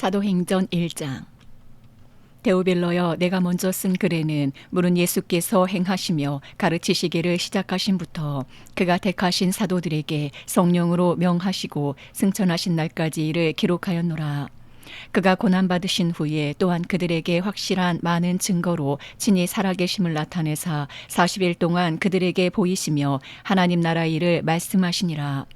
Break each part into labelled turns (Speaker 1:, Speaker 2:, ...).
Speaker 1: 사도행전 1장. 데오빌러여, 내가 먼저 쓴 글에는 물은 예수께서 행하시며 가르치시기를 시작하신부터 그가 택하신 사도들에게 성령으로 명하시고 승천하신 날까지 이를 기록하였노라. 그가 고난받으신 후에 또한 그들에게 확실한 많은 증거로 친히 살아계심을 나타내사 40일 동안 그들에게 보이시며 하나님 나라 일을 말씀하시니라.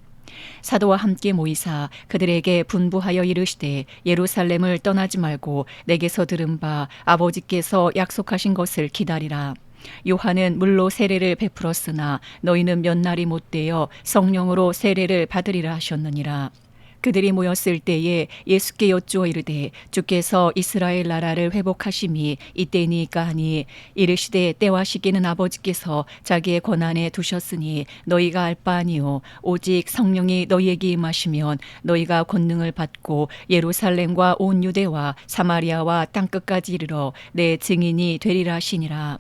Speaker 1: 사도와 함께 모이사 그들에게 분부하여 이르시되 예루살렘을 떠나지 말고 내게서 들은 바 아버지께서 약속하신 것을 기다리라. 요한은 물로 세례를 베풀었으나 너희는 몇 날이 못되어 성령으로 세례를 받으리라 하셨느니라. 그들이 모였을 때에 예수께 여쭈어 이르되 주께서 이스라엘 나라를 회복하심이 이때니까 하니 이르시되 때와 시기는 아버지께서 자기의 권한에 두셨으니 너희가 알 바 아니요 오직 성령이 너희에게 임하시면 너희가 권능을 받고 예루살렘과 온 유대와 사마리아와 땅끝까지 이르러 내 증인이 되리라 하시니라.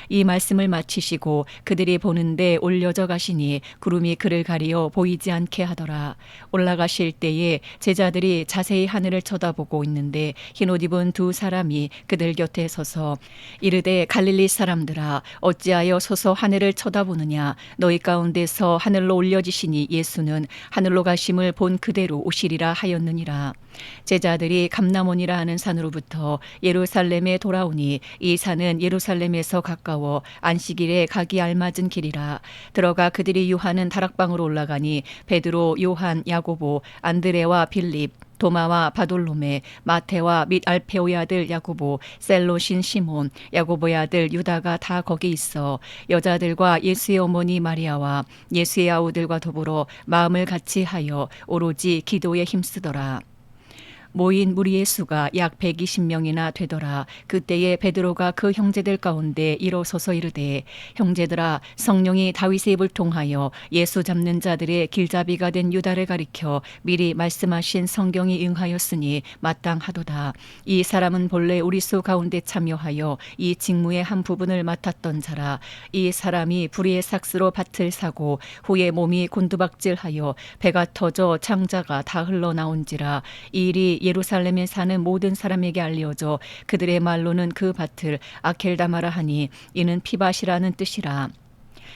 Speaker 1: 이 말씀을 마치시고 그들이 보는데 올려져 가시니 구름이 그를 가리어 보이지 않게 하더라. 올라가실 때에 제자들이 자세히 하늘을 쳐다보고 있는데 흰옷 입은 두 사람이 그들 곁에 서서 이르되 갈릴리 사람들아 어찌하여 서서 하늘을 쳐다보느냐. 너희 가운데서 하늘로 올려지시니 예수는 하늘로 가심을 본 그대로 오시리라 하였느니라. 제자들이 감람원이라 하는 산으로부터 예루살렘에 돌아오니 이 산은 예루살렘에서 가까워 안식일에 가기 알맞은 길이라. 들어가 그들이 유하는 다락방으로 올라가니 베드로, 요한, 야고보, 안드레와 빌립, 도마와 바돌로메, 마테와 및 알페오의 아들 야고보, 셀롯인 시몬, 야고보의 아들 유다가 다 거기 있어 여자들과 예수의 어머니 마리아와 예수의 아우들과 더불어 마음을 같이 하여 오로지 기도에 힘쓰더라. 모인 무리의 수가 약 120명이나 되더라. 그때에 베드로가 그 형제들 가운데 일어서서 이르되 형제들아 성령이 다윗의 입을 통하여 예수 잡는 자들의 길잡이가 된 유다를 가리켜 미리 말씀하신 성경이 응하였으니 마땅하도다. 이 사람은 본래 우리 수 가운데 참여하여 이 직무의 한 부분을 맡았던 자라. 이 사람이 불의의 삭스로 밭을 사고 후에 몸이 곤두박질하여 배가 터져 창자가 다 흘러나온지라. 이 일이 예루살렘에 사는 모든 사람에게 알려져 그들의 말로는 그 밭을 아켈다마라 하니 이는 피밭이라는 뜻이라.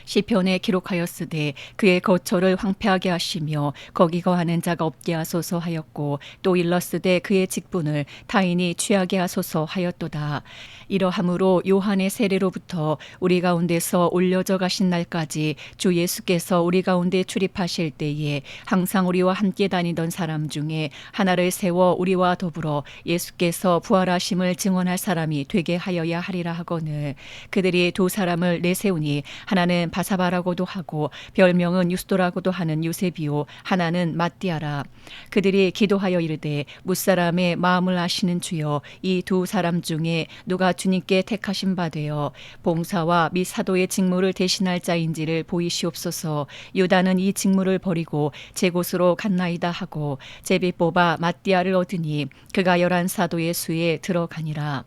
Speaker 1: 시편에 기록하였으되 그의 거처를 황폐하게 하시며 거기 거하는 자가 없게 하소서 하였고 또 일렀으되 그의 직분을 타인이 취하게 하소서 하였도다. 이러함으로 요한의 세례로부터 우리 가운데서 올려져 가신 날까지 주 예수께서 우리 가운데 출입하실 때에 항상 우리와 함께 다니던 사람 중에 하나를 세워 우리와 더불어 예수께서 부활하심을 증언할 사람이 되게 하여야 하리라 하거늘 그들이 두 사람을 내세우니 하나는 바사바라고도 하고 별명은 유스도라고도 하는 요셉이요 하나는 마띠아라. 그들이 기도하여 이르되 무사람의 마음을 아시는 주여 이 두 사람 중에 누가 주님께 택하신 바 되어 봉사와 및 사도의 직무를 대신할 자인지를 보이시옵소서. 유다는 이 직무를 버리고 제 곳으로 갔나이다 하고 제비 뽑아 마띠아를 얻으니 그가 11 사도의 수에 들어가니라.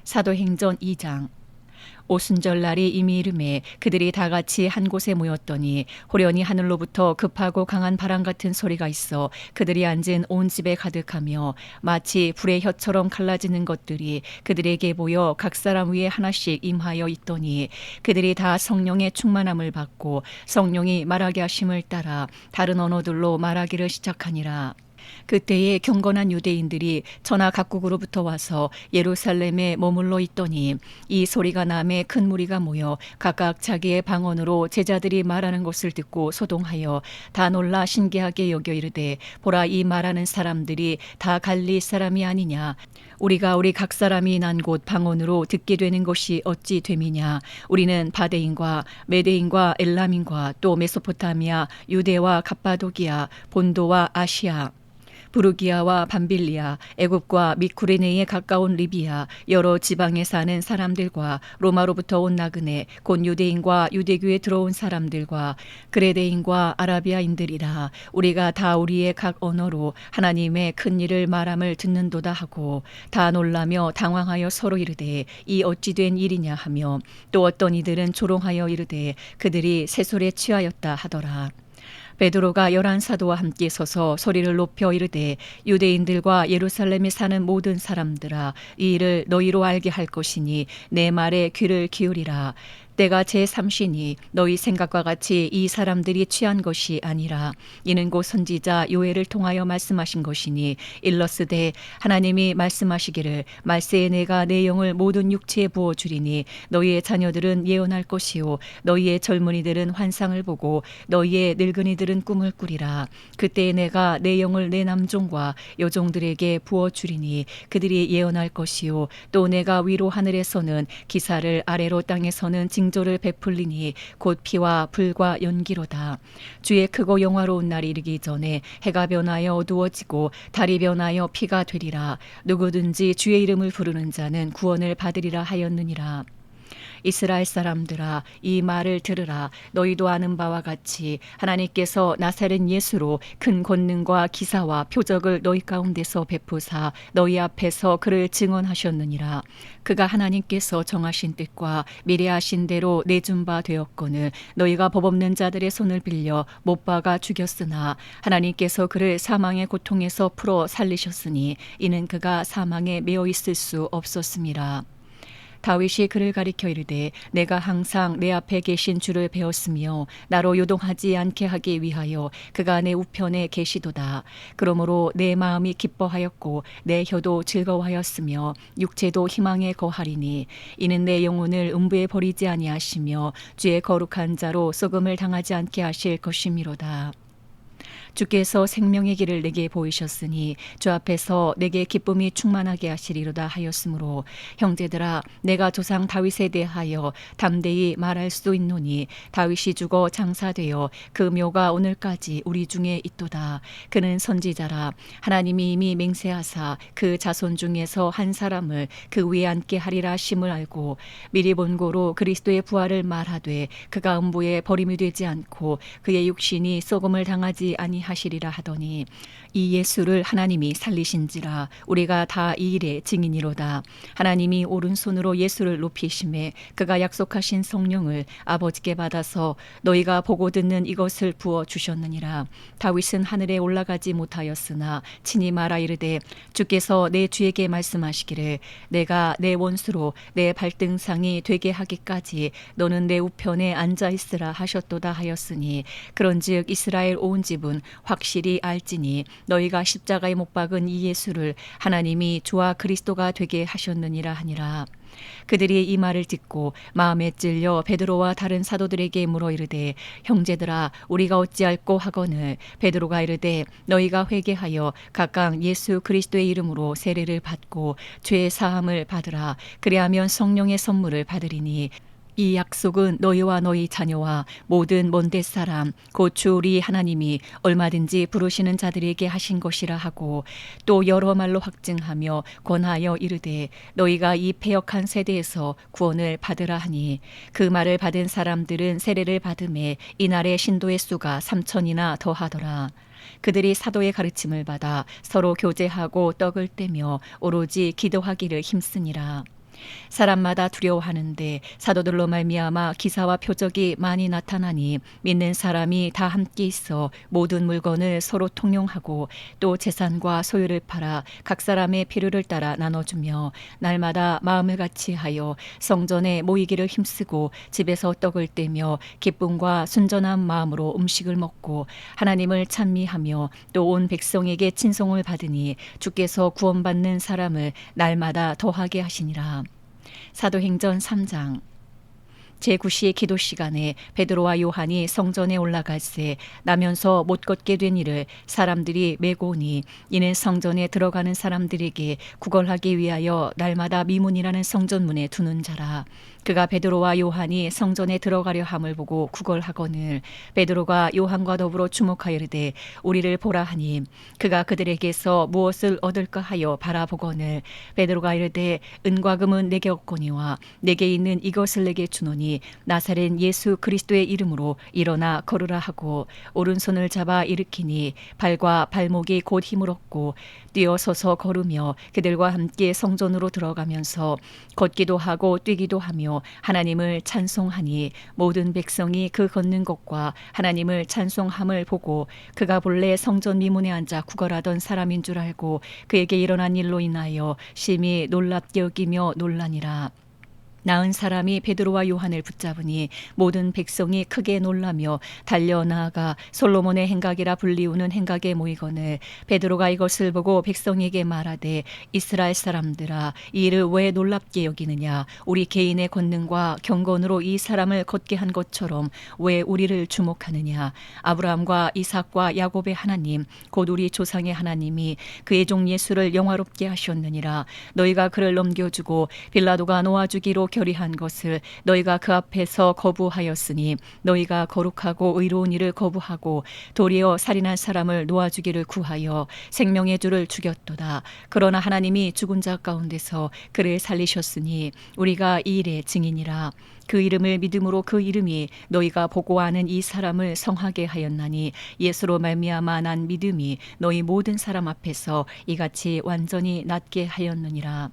Speaker 1: 사도행전 2장. 오순절날이 이미 이름에 그들이 다 같이 한 곳에 모였더니 호련히 하늘로부터 급하고 강한 바람 같은 소리가 있어 그들이 앉은 온 집에 가득하며 마치 불의 혀처럼 갈라지는 것들이 그들에게 보여 각 사람 위에 하나씩 임하여 있더니 그들이 다 성령의 충만함을 받고 성령이 말하게 하심을 따라 다른 언어들로 말하기를 시작하니라. 그때에 경건한 유대인들이 천하 각국으로부터 와서 예루살렘에 머물러 있더니 이 소리가 남에 큰 무리가 모여 각각 자기의 방언으로 제자들이 말하는 것을 듣고 소동하여 다 놀라 신기하게 여겨 이르되 보라 이 말하는 사람들이 다 갈릴리 사람이 아니냐. 우리가 우리 각 사람이 난 곳 방언으로 듣게 되는 것이 어찌 됨이냐. 우리는 바데인과 메데인과 엘람인과 또 메소포타미아 유대와 갑바도기아 본도와 아시아 부르기아와 밤빌리아, 애굽과 및 구레네에 가까운 리비아, 여러 지방에 사는 사람들과 로마로부터 온 나그네, 곧 유대인과 유대교에 들어온 사람들과 그레데인과 아라비아인들이라. 우리가 다 우리의 각 언어로 하나님의 큰 일을 말함을 듣는도다 하고 다 놀라며 당황하여 서로 이르되 이 어찌 된 일이냐 하며 또 어떤 이들은 조롱하여 이르되 그들이 세술에 취하였다 하더라. 베드로가 11사도와 함께 서서 소리를 높여 이르되 유대인들과 예루살렘에 사는 모든 사람들아 이 일을 너희로 알게 할 것이니 내 말에 귀를 기울이라. 때가 제3시니 너희 생각과 같이 이 사람들이 취한 것이 아니라 이는 곧 선지자 요엘을 통하여 말씀하신 것이니 일러스되 하나님이 말씀하시기를 말세에 내가 내 영을 모든 육체에 부어 주리니 너희의 자녀들은 예언할 것이요 너희의 젊은이들은 환상을 보고 너희의 늙은이들은 꿈을 꾸리라. 그때에 내가 내 영을 내 남종과 여종들에게 부어 주리니 그들이 예언할 것이요 또 내가 위로 하늘에서는 기사를 아래로 땅에서는 징조를 베풀리니 곧 피와 불과 연기로다. 주의 크고 영화로운 날이 이르기 전에 해가 변하여 어두워지고 달이 변하여 피가 되리라. 누구든지 주의 이름을 부르는 자는 구원을 받으리라 하였느니라. 이스라엘 사람들아 이 말을 들으라. 너희도 아는 바와 같이 하나님께서 나사렛 예수로 큰 권능과 기사와 표적을 너희 가운데서 베푸사 너희 앞에서 그를 증언하셨느니라. 그가 하나님께서 정하신 뜻과 미리 하신 대로 내준 바 되었거늘 너희가 법 없는 자들의 손을 빌려 못 박아 죽였으나 하나님께서 그를 사망의 고통에서 풀어 살리셨으니 이는 그가 사망에 매어 있을 수 없었음이라. 다윗이 그를 가리켜 이르되 내가 항상 내 앞에 계신 주를 배웠으며 나로 요동하지 않게 하기 위하여 그가 내 우편에 계시도다. 그러므로 내 마음이 기뻐하였고 내 혀도 즐거워하였으며 육체도 희망에 거하리니 이는 내 영혼을 음부에 버리지 아니하시며 주의 거룩한 자로 썩음을 당하지 않게 하실 것이미로다. 주께서 생명의 길을 내게 보이셨으니 주 앞에서 내게 기쁨이 충만하게 하시리로다 하였으므로 형제들아 내가 조상 다윗에 대하여 담대히 말할 수 있노니 다윗이 죽어 장사되어 그 묘가 오늘까지 우리 중에 있도다. 그는 선지자라. 하나님이 이미 맹세하사 그 자손 중에서 한 사람을 그 위에 앉게 하리라 하심을 알고 미리 본고로 그리스도의 부활을 말하되 그가 음부에 버림이 되지 않고 그의 육신이 썩음을 당하지 아니하시리라 하더니 이 예수를 하나님이 살리신지라. 우리가 다 이 일의 증인이로다. 하나님이 오른손으로 예수를 높이심에 그가 약속하신 성령을 아버지께 받아서 너희가 보고 듣는 이것을 부어 주셨느니라. 다윗은 하늘에 올라가지 못하였으나 친히 말하 이르되 주께서 내 주에게 말씀하시기를 내가 내 원수로 내 발등상이 되게 하기까지 너는 내 우편에 앉아 있으라 하셨도다 하였으니 그런즉 이스라엘 온 집은 확실히 알지니 너희가 십자가에 못 박은 이 예수를 하나님이 주와 그리스도가 되게 하셨느니라 하니라. 그들이 이 말을 듣고 마음에 찔려 베드로와 다른 사도들에게 물어 이르되 형제들아 우리가 어찌할꼬 하거늘 베드로가 이르되 너희가 회개하여 각각 예수 그리스도의 이름으로 세례를 받고 죄의 사함을 받으라. 그리하면 성령의 선물을 받으리니 이 약속은 너희와 너희 자녀와 모든 먼데 사람 곧 주 우리 하나님이 얼마든지 부르시는 자들에게 하신 것이라 하고 또 여러 말로 확증하며 권하여 이르되 너희가 이 패역한 세대에서 구원을 받으라 하니 그 말을 받은 사람들은 세례를 받음에 이날의 신도의 수가 3,000이나 더하더라. 그들이 사도의 가르침을 받아 서로 교제하고 떡을 떼며 오로지 기도하기를 힘쓰니라. 사람마다 두려워하는데 사도들로 말미암아 기사와 표적이 많이 나타나니 믿는 사람이 다 함께 있어 모든 물건을 서로 통용하고 또 재산과 소유를 팔아 각 사람의 필요를 따라 나눠주며 날마다 마음을 같이하여 성전에 모이기를 힘쓰고 집에서 떡을 떼며 기쁨과 순전한 마음으로 음식을 먹고 하나님을 찬미하며 또 온 백성에게 친송을 받으니 주께서 구원받는 사람을 날마다 더하게 하시니라. 사도행전 3장. 제9시 기도 시간에 베드로와 요한이 성전에 올라갈새 나면서 못 걷게 된 이를 사람들이 메고 오니 이는 성전에 들어가는 사람들에게 구걸하기 위하여 날마다 미문이라는 성전문에 두는 자라. 그가 베드로와 요한이 성전에 들어가려 함을 보고 구걸하거늘 베드로가 요한과 더불어 주목하여 이르되 우리를 보라 하니 그가 그들에게서 무엇을 얻을까 하여 바라보거늘 베드로가 이르되 은과 금은 내게 없거니와 내게 있는 이것을 내게 주노니 하시니 나사렛 예수 그리스도의 이름으로 일어나 걸으라 하고 오른손을 잡아 일으키니 발과 발목이 곧 힘을 얻고 뛰어서서 걸으며 그들과 함께 성전으로 들어가면서 걷기도 하고 뛰기도 하며 하나님을 찬송하니 모든 백성이 그 걷는 것과 하나님을 찬송함을 보고 그가 본래 성전 미문에 앉아 구걸하던 사람인 줄 알고 그에게 일어난 일로 인하여 심히 놀랍게 여기며 놀라니라. 나은 사람이 베드로와 요한을 붙잡으니 모든 백성이 크게 놀라며 달려 나아가 솔로몬의 행각이라 불리우는 행각에 모이거늘 베드로가 이것을 보고 백성에게 말하되 이스라엘 사람들아 이 일을 왜 놀랍게 여기느냐 우리 개인의 권능과 경건으로 이 사람을 걷게 한 것처럼 왜 우리를 주목하느냐 아브라함과 이삭과 야곱의 하나님 곧 우리 조상의 하나님이 그의 종 예수를 영화롭게 하셨느니라. 너희가 그를 넘겨주고 빌라도가 놓아주기로 결의한 것을 너희가 그 앞에서 거부하였으니 너희가 거룩하고 의로운 일을 거부하고 도리어 살인한 사람을 놓아주기를 구하여 생명의 주를 죽였도다. 그러나 하나님이 죽은 자 가운데서 그를 살리셨으니 우리가 이 일의 증인이라. 그 이름을 믿음으로 그 이름이 너희가 보고 아는 이 사람을 성하게 하였나니 예수로 말미암아 난 믿음이 너희 모든 사람 앞에서 이같이 완전히 낫게 하였느니라.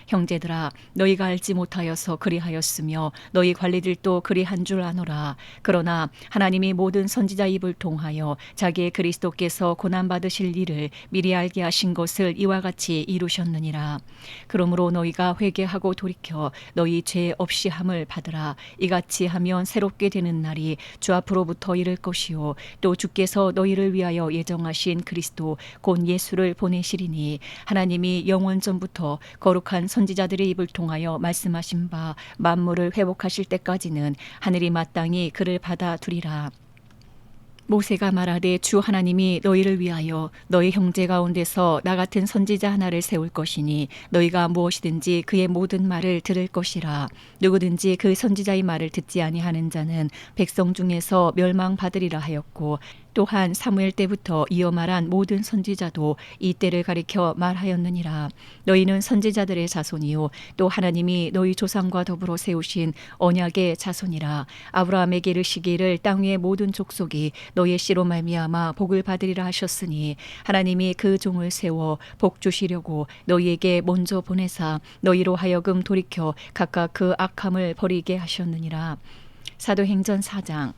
Speaker 1: 형제들아 너희가 알지 못하여서 그리하였으며 너희 관리들도 그리한 줄 아노라. 그러나 하나님이 모든 선지자 입을 통하여 자기의 그리스도께서 고난받으실 일을 미리 알게 하신 것을 이와 같이 이루셨느니라. 그러므로 너희가 회개하고 돌이켜 너희 죄 없이 함을 받으라. 이같이 하면 새롭게 되는 날이 주 앞으로부터 이를 것이요 또 주께서 너희를 위하여 예정하신 그리스도 곧 예수를 보내시리니 하나님이 영원 전부터 거룩한 선지자들의 입을 통하여 말씀하신 바 만물을 회복하실 때까지는 하늘이 마땅히 그를 받아두리라. 모세가 말하되 주 하나님이 너희를 위하여 너희 형제 가운데서 나 같은 선지자 하나를 세울 것이니 너희가 무엇이든지 그의 모든 말을 들을 것이라. 누구든지 그 선지자의 말을 듣지 아니하는 자는 백성 중에서 멸망받으리라 하였고 또한 사무엘 때부터 이어 말한 모든 선지자도 이 때를 가리켜 말하였느니라. 너희는 선지자들의 자손이요 또 하나님이 너희 조상과 더불어 세우신 언약의 자손이라. 아브라함에게 이르시기를 땅 위의 모든 족속이 너희의 씨로 말미암아 복을 받으리라 하셨으니 하나님이 그 종을 세워 복 주시려고 너희에게 먼저 보내사 너희로 하여금 돌이켜 각각 그 악함을 버리게 하셨느니라. 사도행전 4장.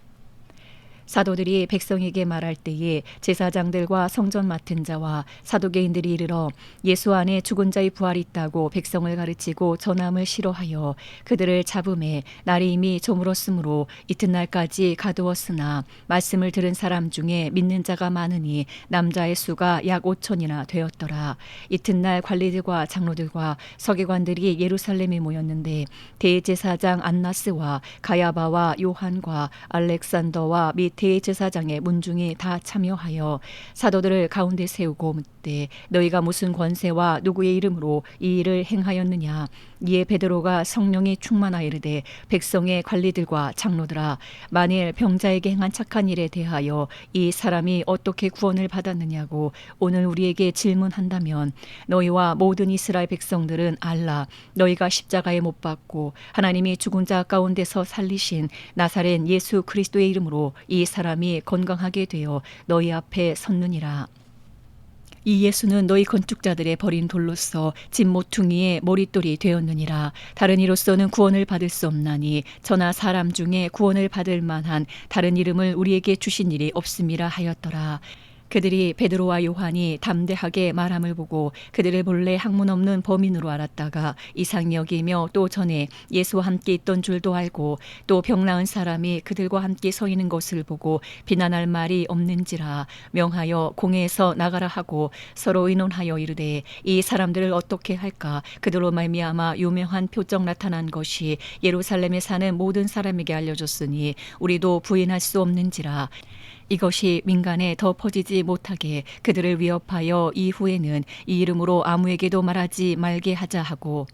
Speaker 1: 사도들이 백성에게 말할 때에 제사장들과 성전 맡은 자와 사두개인들이 이르러 예수 안에 죽은 자의 부활이 있다고 백성을 가르치고 전함을 싫어하여 그들을 잡음에 날이 이미 저물었으므로 이튿날까지 가두었으나 말씀을 들은 사람 중에 믿는 자가 많으니 남자의 수가 약 5천이나 되었더라. 이튿날 관리들과 장로들과 서기관들이 예루살렘에 모였는데 대제사장 안나스와 가야바와 요한과 알렉산더와 및 대제사장의 문중이 다 참여하여 사도들을 가운데 세우고 묻되 너희가 무슨 권세와 누구의 이름으로 이 일을 행하였느냐. 이에 베드로가 성령이 충만하여 이르되 백성의 관리들과 장로들아 만일 병자에게 행한 착한 일에 대하여 이 사람이 어떻게 구원을 받았느냐고 오늘 우리에게 질문한다면 너희와 모든 이스라엘 백성들은 알라. 너희가 십자가에 못 박고 하나님이 죽은 자 가운데서 살리신 나사렛 예수 그리스도의 이름으로 이 사람이 건강하게 되어 너희 앞에 섰느니라. 이 예수는 너희 건축자들의 버린 돌로서 집 모퉁이의 머릿돌이 되었느니라. 다른 이로서는 구원을 받을 수 없나니 저나 사람 중에 구원을 받을 만한 다른 이름을 우리에게 주신 일이 없음이라 하였더라. 그들이 베드로와 요한이 담대하게 말함을 보고 그들을 본래 학문 없는 범인으로 알았다가 이상히 여기며 또 전에 예수와 함께 있던 줄도 알고 또 병 나은 사람이 그들과 함께 서 있는 것을 보고 비난할 말이 없는지라 명하여 공회에서 나가라 하고 서로 의논하여 이르되 이 사람들을 어떻게 할까. 그들로 말미암아 유명한 표적 나타난 것이 예루살렘에 사는 모든 사람에게 알려졌으니 우리도 부인할 수 없는지라. 이것이 민간에 더 퍼지지 못하게 그들을 위협하여 이후에는 이 이름으로 아무에게도 말하지 말게 하자 하고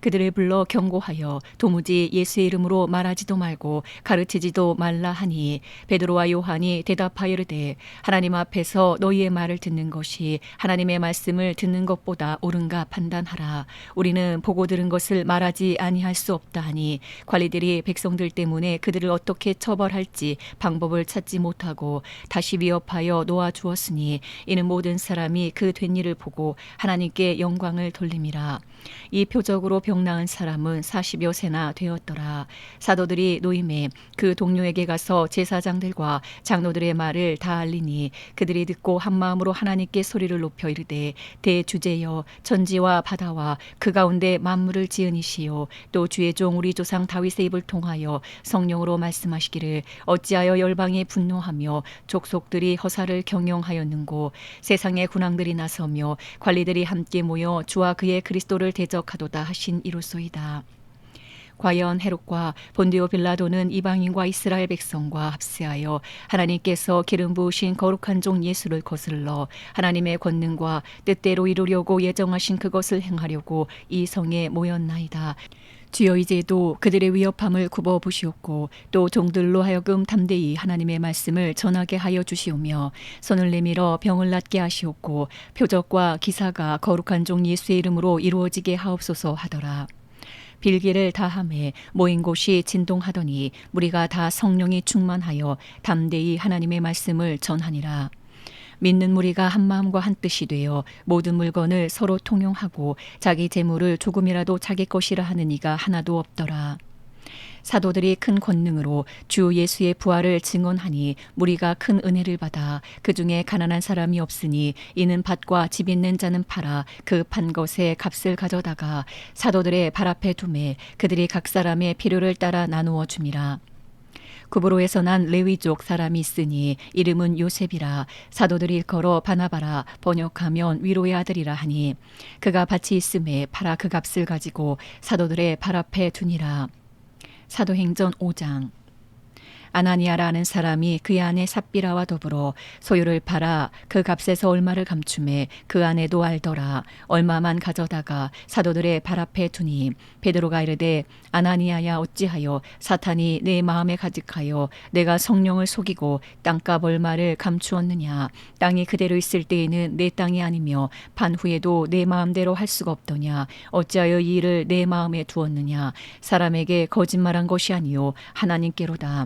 Speaker 1: 그들을 불러 경고하여 도무지 예수의 이름으로 말하지도 말고 가르치지도 말라 하니 베드로와 요한이 대답하여 이르되 하나님 앞에서 너희의 말을 듣는 것이 하나님의 말씀을 듣는 것보다 옳은가 판단하라. 우리는 보고 들은 것을 말하지 아니할 수 없다 하니 관리들이 백성들 때문에 그들을 어떻게 처벌할지 방법을 찾지 못하고 다시 위협하여 놓아주었으니 이는 모든 사람이 그 된 일을 보고 하나님께 영광을 돌림이라. 이 표적으로 병 나은 사람은 40여 세나 되었더라. 사도들이 노임에 그 동료에게 가서 제사장들과 장로들의 말을 다 알리니 그들이 듣고 한 마음으로 하나님께 소리를 높여 이르되 대주제여 천지와 바다와 그 가운데 만물을 지은 이시요 또 주의 종 우리 조상 다윗의 입을 통하여 성령으로 말씀하시기를 어찌하여 열방이 분노하며 족속들이 허사를 경영하였는고 세상의 군왕들이 나서며 관리들이 함께 모여 주와 그의 그리스도를 대적하도다 하신 이로소이다. 과연 헤롯과 본디오 빌라도는 이방인과 이스라엘 백성과 합세하여 하나님께서 기름 부으신 거룩한 종 예수를 거슬러 하나님의 권능과 뜻대로 이루려고 예정하신 그것을 행하려고 이 성에 모였나이다. 주여 이제도 그들의 위협함을 굽어 보시옵고 또 종들로 하여금 담대히 하나님의 말씀을 전하게 하여 주시오며 손을 내밀어 병을 낫게 하시옵고 표적과 기사가 거룩한 종 예수의 이름으로 이루어지게 하옵소서 하더라. 빌기를 다함에 모인 곳이 진동하더니 무리가 다 성령이 충만하여 담대히 하나님의 말씀을 전하니라. 믿는 무리가 한 마음과 한 뜻이 되어 모든 물건을 서로 통용하고 자기 재물을 조금이라도 자기 것이라 하는 이가 하나도 없더라. 사도들이 큰 권능으로 주 예수의 부활을 증언하니 무리가 큰 은혜를 받아 그 중에 가난한 사람이 없으니 이는 밭과 집 있는 자는 팔아 그 판 것의 값을 가져다가 사도들의 발 앞에 두매 그들이 각 사람의 필요를 따라 나누어 줌이라. 구브로에서 난 레위족 사람이 있으니 이름은 요셉이라. 사도들이 일컬어 바나바라 번역하면 위로의 아들이라 하니 그가 밭이 있음에 팔아 그 값을 가지고 사도들의 발 앞에 두니라. 사도행전 5장. 아나니아라는 사람이 그의 아내 삽비라와 더불어 소유를 팔아 그 값에서 얼마를 감춤해 그 아내도 알더라. 얼마만 가져다가 사도들의 발 앞에 두니 베드로가 이르되 아나니아야 어찌하여 사탄이 내 마음에 가득하여 내가 성령을 속이고 땅값 얼마를 감추었느냐. 땅이 그대로 있을 때에는 내 땅이 아니며 판 후에도 내 마음대로 할 수가 없더냐. 어찌하여 이 일을 내 마음에 두었느냐. 사람에게 거짓말한 것이 아니요 하나님께로다.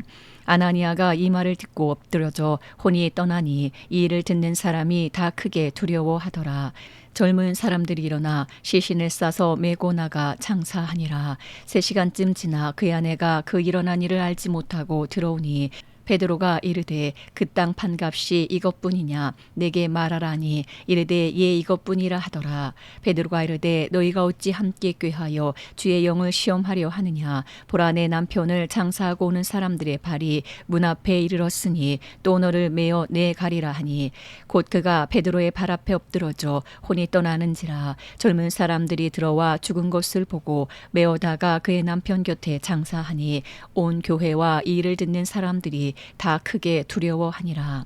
Speaker 1: 아나니아가 이 말을 듣고 엎드려져 혼이 떠나니 이 일을 듣는 사람이 다 크게 두려워하더라. 젊은 사람들이 일어나 시신을 싸서 메고 나가 장사하니라. 3시간쯤 지나 그의 아내가 그 일어난 일을 알지 못하고 들어오니 베드로가 이르되 그 땅 판값이 이것뿐이냐 내게 말하라니 이르되 예 이것뿐이라 하더라. 베드로가 이르되 너희가 어찌 함께 꾀하여 주의 영을 시험하려 하느냐. 보라 내 남편을 장사하고 오는 사람들의 발이 문 앞에 이르렀으니 또 너를 메어 내 가리라 하니 곧 그가 베드로의 발 앞에 엎드러져 혼이 떠나는지라. 젊은 사람들이 들어와 죽은 것을 보고 메어다가 그의 남편 곁에 장사하니 온 교회와 이 일을 듣는 사람들이 다 크게 두려워하니라.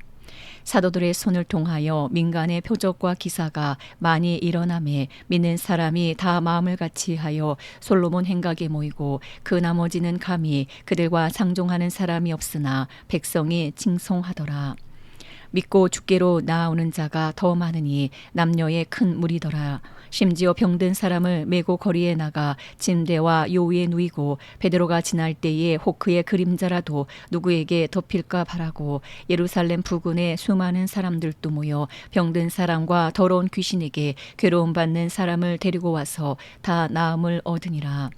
Speaker 1: 사도들의 손을 통하여 민간의 표적과 기사가 많이 일어나매 믿는 사람이 다 마음을 같이하여 솔로몬 행각에 모이고 그 나머지는 감히 그들과 상종하는 사람이 없으나 백성이 칭송하더라. 믿고 주께로 나아오는 자가 더 많으니 남녀의 큰 무리더라. 심지어 병든 사람을 메고 거리에 나가 침대와 요 위에 누이고 베드로가 지날 때에 혹 그의 그림자라도 누구에게 덮일까 바라고 예루살렘 부근에 수많은 사람들도 모여 병든 사람과 더러운 귀신에게 괴로움 받는 사람을 데리고 와서 다 나음을 얻으니라.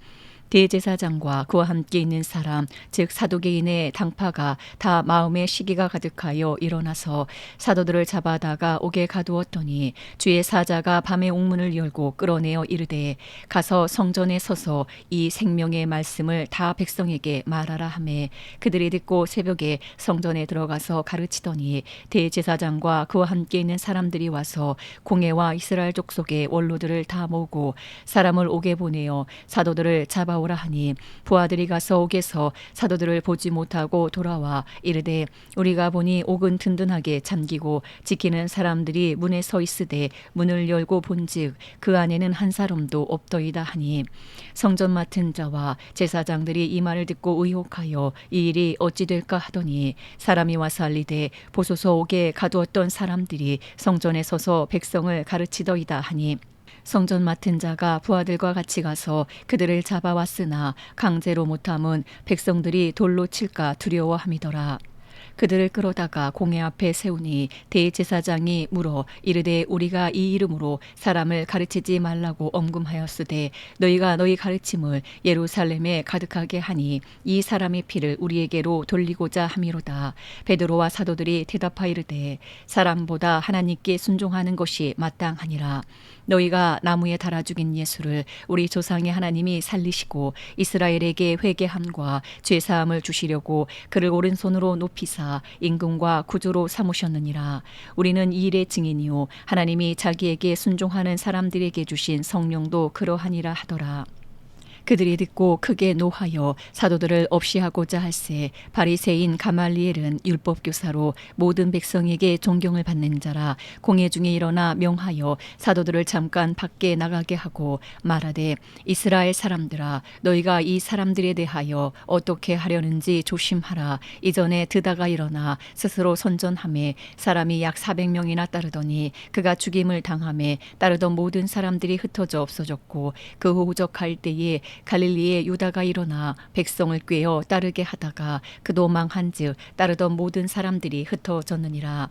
Speaker 1: 대제사장과 그와 함께 있는 사람 즉 사두개인의 당파가 다 마음에 시기가 가득하여 일어나서 사도들을 잡아다가 옥에 가두었더니 주의 사자가 밤에 옥문을 열고 끌어내어 이르되 가서 성전에 서서 이 생명의 말씀을 다 백성에게 말하라 하매 그들이 듣고 새벽에 성전에 들어가서 가르치더니 대제사장과 그와 함께 있는 사람들이 와서 공회와 이스라엘 족속의 원로들을 다 모으고 사람을 옥에 보내어 사도들을 잡아와 올라오라 하니 부하들이 가서 옥에서 사도들을 보지 못하고 돌아와 이르되 우리가 보니 옥은 든든하게 잠기고 지키는 사람들이 문에 서 있으되 문을 열고 본즉 그 안에는 한 사람도 없더이다 하니 성전 맡은 자와 제사장들이 이 말을 듣고 의혹하여 이 일이 어찌 될까 하더니 사람이 와서 알리되 보소서 옥에 가두었던 사람들이 성전에 서서 백성을 가르치더이다 하니 성전 맡은 자가 부하들과 같이 가서 그들을 잡아왔으나 강제로 못함은 백성들이 돌로 칠까 두려워함이더라. 그들을 끌어다가 공회 앞에 세우니 대제사장이 물어 이르되 우리가 이 이름으로 사람을 가르치지 말라고 엄금하였으되 너희가 너희 가르침을 예루살렘에 가득하게 하니 이 사람의 피를 우리에게로 돌리고자 함이로다. 베드로와 사도들이 대답하이르되 사람보다 하나님께 순종하는 것이 마땅하니라. 너희가 나무에 달아 죽인 예수를 우리 조상의 하나님이 살리시고 이스라엘에게 회개함과 죄사함을 주시려고 그를 오른손으로 높이사 임금과 구주로 삼으셨느니라. 우리는 이 일의 증인이요 하나님이 자기에게 순종하는 사람들에게 주신 성령도 그러하니라 하더라. 그들이 듣고 크게 노하여 사도들을 없이 하고자 할세 바리새인 가말리엘은 율법교사로 모든 백성에게 존경을 받는 자라. 공회 중에 일어나 명하여 사도들을 잠깐 밖에 나가게 하고 말하되 이스라엘 사람들아 너희가 이 사람들에 대하여 어떻게 하려는지 조심하라. 이전에 드다가 일어나 스스로 선전하매 사람이 약 400명이나 따르더니 그가 죽임을 당하매 따르던 모든 사람들이 흩어져 없어졌고 그 후 후적할 때에 갈릴리에 유다가 일어나 백성을 꾀어 따르게 하다가 그도 망한즉 따르던 모든 사람들이 흩어졌느니라.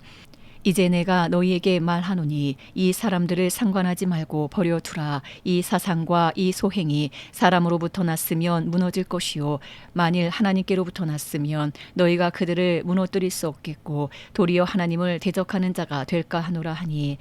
Speaker 1: 이제 내가 너희에게 말하노니 이 사람들을 상관하지 말고 버려두라. 이 사상과 이 소행이 사람으로부터 났으면 무너질 것이요 만일 하나님께로부터 났으면 너희가 그들을 무너뜨릴 수 없겠고 도리어 하나님을 대적하는 자가 될까 하노라 하니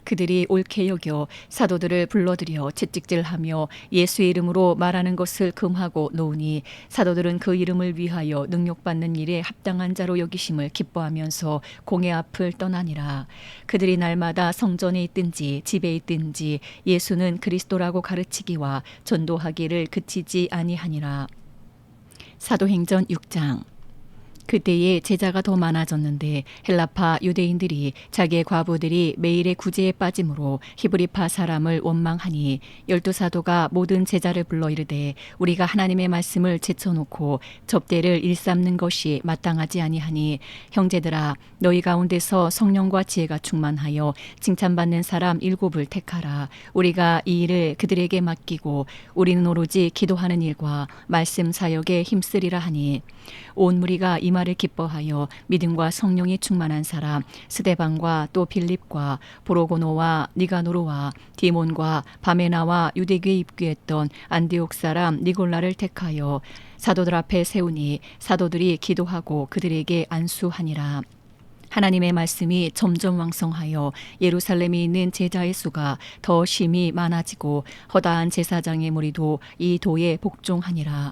Speaker 1: 그들이 옳게 여겨 사도들을 불러들여 채찍질하며 예수의 이름으로 말하는 것을 금하고 놓으니 사도들은 그 이름을 위하여 능욕받는 일에 합당한 자로 여기심을 기뻐하면서 공회 앞을 떠나니라. 그들이 날마다 성전에 있든지 집에 있든지 예수는 그리스도라고 가르치기와 전도하기를 그치지 아니하니라. 사도행전 6장. 그때에 제자가 더 많아졌는데 헬라파 유대인들이 자기의 과부들이 매일의 구제에 빠짐으로 히브리파 사람을 원망하니 12사도가 모든 제자를 불러 이르되 우리가 하나님의 말씀을 제쳐놓고 접대를 일삼는 것이 마땅하지 아니하니 형제들아 너희 가운데서 성령과 지혜가 충만하여 칭찬받는 사람 7을 택하라. 우리가 이 일을 그들에게 맡기고 우리는 오로지 기도하는 일과 말씀 사역에 힘쓰리라 하니 온 무리가 이 말을 기뻐하여 믿음과 성령이 충만한 사람 스데반과 또 빌립과 브로고노와 니가노르와 디몬과 바메나와 유대교에 입교했던 안디옥 사람 니골라를 택하여 사도들 앞에 세우니 사도들이 기도하고 그들에게 안수하니라. 하나님의 말씀이 점점 왕성하여 예루살렘에 있는 제자의 수가 더 심히 많아지고 허다한 제사장의 무리도 이 도에 복종하니라.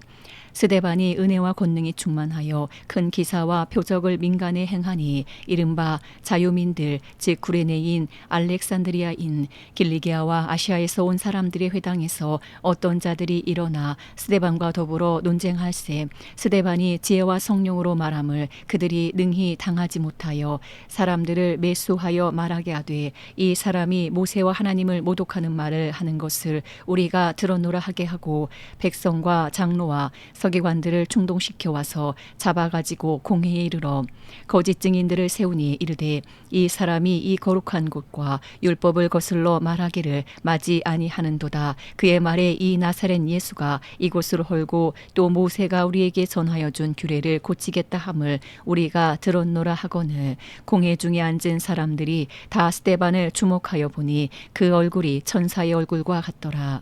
Speaker 1: 스데반이 은혜와 권능이 충만하여 큰 기사와 표적을 민간에 행하니 이른바 자유민들 즉 구레네인 알렉산드리아인 길리기아와 아시아에서 온 사람들의 회당에서 어떤 자들이 일어나 스데반과 더불어 논쟁할세 스데반이 지혜와 성령으로 말함을 그들이 능히 당하지 못하여 사람들을 매수하여 말하게 하되 이 사람이 모세와 하나님을 모독하는 말을 하는 것을 우리가 들었노라 하게 하고 백성과 장로와 서기관들을 충동시켜 와서 잡아가지고 공회에 이르러 거짓 증인들을 세우니 이르되 이 사람이 이 거룩한 곳과 율법을 거슬러 말하기를 마지 아니하는도다. 그의 말에 이 나사렛 예수가 이곳을 헐고 또 모세가 우리에게 전하여 준 규례를 고치겠다 함을 우리가 들었노라 하거늘 공회 중에 앉은 사람들이 다 스데반을 주목하여 보니 그 얼굴이 천사의 얼굴과 같더라.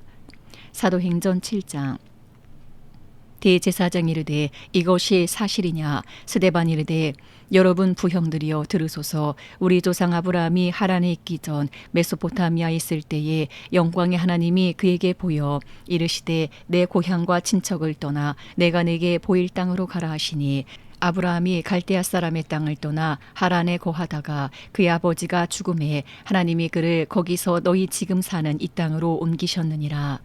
Speaker 1: 사도행전 7장. 대제사장이 이르되 이것이 사실이냐. 스데반이 이르되 여러분 부형들이여 들으소서. 우리 조상 아브라함이 하란에 있기 전 메소포타미아에 있을 때에 영광의 하나님이 그에게 보여 이르시되 내 고향과 친척을 떠나 내가 내게 보일 땅으로 가라 하시니 아브라함이 갈대아 사람의 땅을 떠나 하란에 거하다가 그의 아버지가 죽음에 하나님이 그를 거기서 너희 지금 사는 이 땅으로 옮기셨느니라.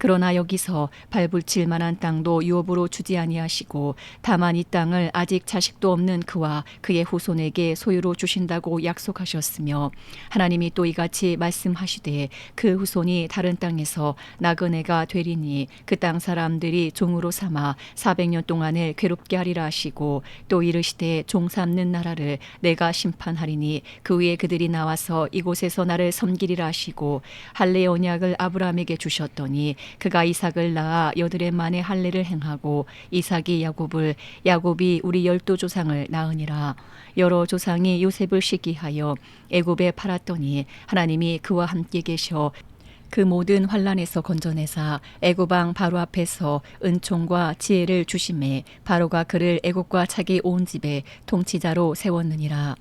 Speaker 1: 그러나 여기서 발붙일 만한 땅도 유업으로 주지 아니하시고 다만 이 땅을 아직 자식도 없는 그와 그의 후손에게 소유로 주신다고 약속하셨으며 하나님이 또 이같이 말씀하시되 그 후손이 다른 땅에서 나그네가 되리니 그 땅 사람들이 종으로 삼아 400년 동안을 괴롭게 하리라 하시고 또 이르시되 종 삼는 나라를 내가 심판하리니 그 위에 그들이 나와서 이곳에서 나를 섬기리라 하시고 할례 언약을 아브라함에게 주셨더니 그가 이삭을 낳아 8해 만에 할례를 행하고 이삭이 야곱을 야곱이 우리 12조상을 낳으니라. 여러 조상이 요셉을 시기하여 애굽에 팔았더니 하나님이 그와 함께 계셔 그 모든 환란에서 건져내사 애굽 왕 바로 앞에서 은총과 지혜를 주심에 바로가 그를 애굽과 자기 온 집에 통치자로 세웠느니라.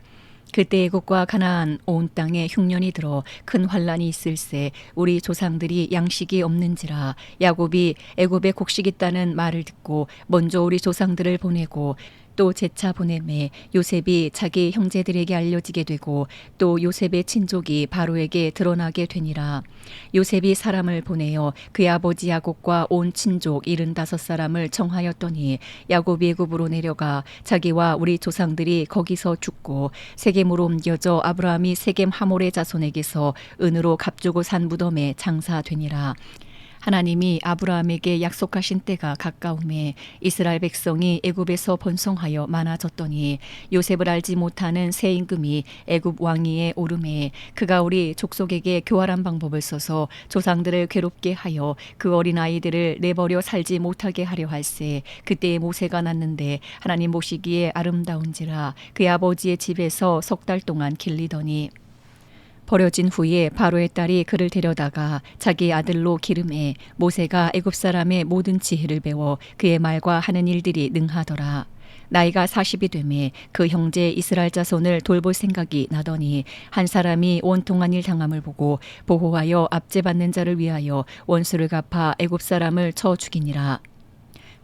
Speaker 1: 그때 애굽과 가나안 온 땅에 흉년이 들어 큰 환란이 있을세 우리 조상들이 양식이 없는지라. 야곱이 애굽에 곡식 있다는 말을 듣고 먼저 우리 조상들을 보내고 또 재차 보내매 요셉이 자기 형제들에게 알려지게 되고 또 요셉의 친족이 바로에게 드러나게 되니라. 요셉이 사람을 보내어 그의 아버지 야곱과 온 친족 75사람을 청하였더니 야곱이 애굽으로 내려가 자기와 우리 조상들이 거기서 죽고 세겜으로 옮겨져 아브라함이 세겜 하몰의 자손에게서 은으로 값주고 산 무덤에 장사되니라. 하나님이 아브라함에게 약속하신 때가 가까움에 이스라엘 백성이 애굽에서 번성하여 많아졌더니 요셉을 알지 못하는 새 임금이 애굽 왕위에 오르매 그가 우리 족속에게 교활한 방법을 써서 조상들을 괴롭게 하여 그 어린 아이들을 내버려 살지 못하게 하려 할세. 그때에 모세가 났는데 하나님 보시기에 아름다운지라 그의 아버지의 집에서 3달 동안 길리더니 버려진 후에 바로의 딸이 그를 데려다가 자기 아들로 기름해 모세가 애굽 사람의 모든 지혜를 배워 그의 말과 하는 일들이 능하더라. 나이가 40이 되매 그 형제 이스라엘 자손을 돌볼 생각이 나더니 한 사람이 원통한 일 당함을 보고 보호하여 압제받는 자를 위하여 원수를 갚아 애굽 사람을 쳐 죽이니라.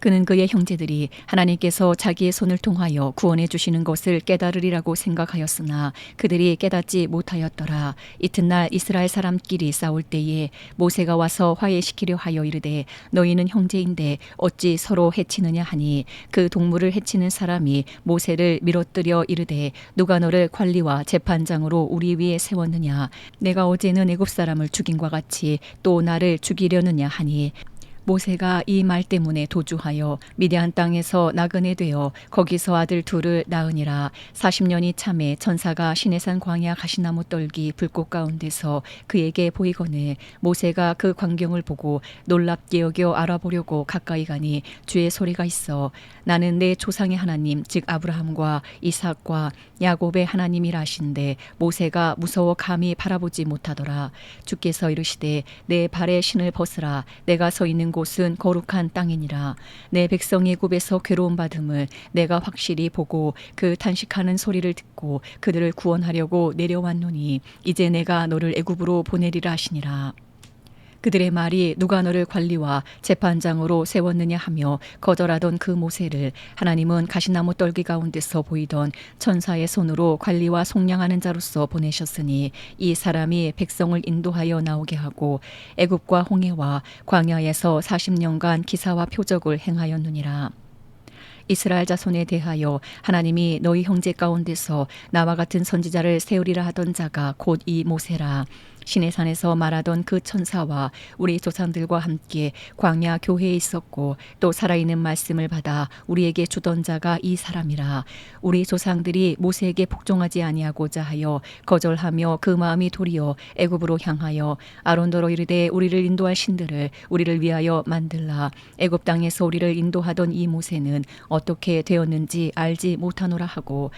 Speaker 1: 그는 그의 형제들이 하나님께서 자기의 손을 통하여 구원해 주시는 것을 깨달으리라고 생각하였으나 그들이 깨닫지 못하였더라. 이튿날 이스라엘 사람끼리 싸울 때에 모세가 와서 화해시키려 하여 이르되 너희는 형제인데 어찌 서로 해치느냐 하니 그 동물을 해치는 사람이 모세를 밀어뜨려 이르되 누가 너를 관리와 재판장으로 우리 위에 세웠느냐. 내가 어제는 애굽 사람을 죽인과 같이 또 나를 죽이려느냐 하니 모세가 이 말 때문에 도주하여 미디안 땅에서 나그네 되어 거기서 아들 둘을 낳으니라. 40년이 참에 천사가 시내산 광야 가시나무 떨기 불꽃 가운데서 그에게 보이거늘 모세가 그 광경을 보고 놀랍게 여겨 알아보려고 가까이 가니 주의 소리가 있어 나는 내 조상의 하나님 즉 아브라함과 이삭과 야곱의 하나님이라 하신데 모세가 무서워 감히 바라보지 못하더라. 주께서 이르시되 내 발에 신을 벗으라. 내가 서 있는 곳은 거룩한 땅이니라. 내 백성이 애굽에서 괴로움 받음을 내가 확실히 보고 그 탄식하는 소리를 듣고 그들을 구원하려고 내려왔노니 이제 내가 너를 애굽으로 보내리라 하시니라. 그들의 말이 누가 너를 관리와 재판장으로 세웠느냐 하며 거절하던 그 모세를 하나님은 가시나무 떨기 가운데서 보이던 천사의 손으로 관리와 속량하는 자로서 보내셨으니 이 사람이 백성을 인도하여 나오게 하고 애굽과 홍해와 광야에서 40년간 기사와 표적을 행하였느니라. 이스라엘 자손에 대하여 하나님이 너희 형제 가운데서 나와 같은 선지자를 세우리라 하던 자가 곧 이 모세라. 시내산에서 말하던 그 천사와 우리 조상들과 함께 광야 교회에 있었고 또 살아있는 말씀을 받아 우리에게 주던 자가 이 사람이라. 우리 조상들이 모세에게 복종하지 아니하고자 하여 거절하며 그 마음이 도리어 애굽으로 향하여 아론더러 이르되 우리를 인도할 신들을 우리를 위하여 만들라. 애굽 땅에서 우리를 인도하던 이 모세는 어떻게 되었는지 알지 못하노라 하고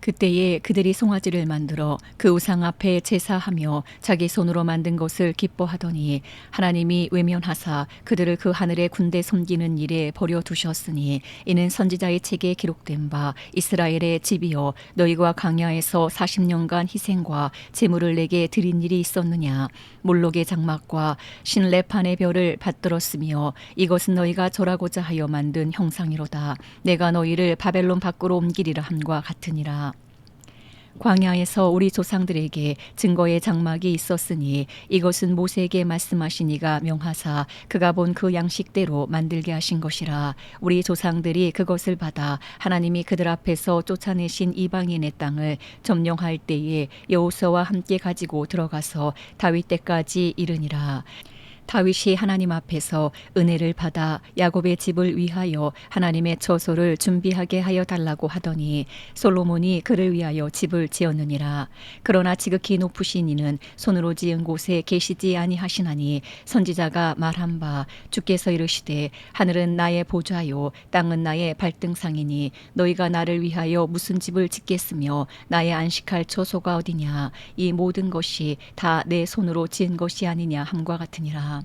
Speaker 1: 그때에 그들이 송아지를 만들어 그 우상 앞에 제사하며 자기 손으로 만든 것을 기뻐하더니 하나님이 외면하사 그들을 그 하늘의 군대 섬기는 일에 버려두셨으니 이는 선지자의 책에 기록된 바 이스라엘의 집이여 너희가 광야에서 40년간 희생과 제물을 내게 드린 일이 있었느냐. 몰록의 장막과 신레판의 별을 받들었으며 이것은 너희가 절하고자 하여 만든 형상이로다. 내가 너희를 바벨론 밖으로 옮기리라 함과 같으니라. 광야에서 우리 조상들에게 증거의 장막이 있었으니 이것은 모세에게 말씀하신 이가 명하사 그가 본 그 양식대로 만들게 하신 것이라. 우리 조상들이 그것을 받아 하나님이 그들 앞에서 쫓아내신 이방인의 땅을 점령할 때에 여호수아와 함께 가지고 들어가서 다윗 때까지 이르니라. 다윗이 하나님 앞에서 은혜를 받아 야곱의 집을 위하여 하나님의 처소를 준비하게 하여 달라고 하더니 솔로몬이 그를 위하여 집을 지었느니라. 그러나 지극히 높으신 이는 손으로 지은 곳에 계시지 아니하시나니 선지자가 말한 바 주께서 이르시되 하늘은 나의 보좌요 땅은 나의 발등상이니 너희가 나를 위하여 무슨 집을 짓겠으며 나의 안식할 처소가 어디냐. 이 모든 것이 다 내 손으로 지은 것이 아니냐 함과 같으니라.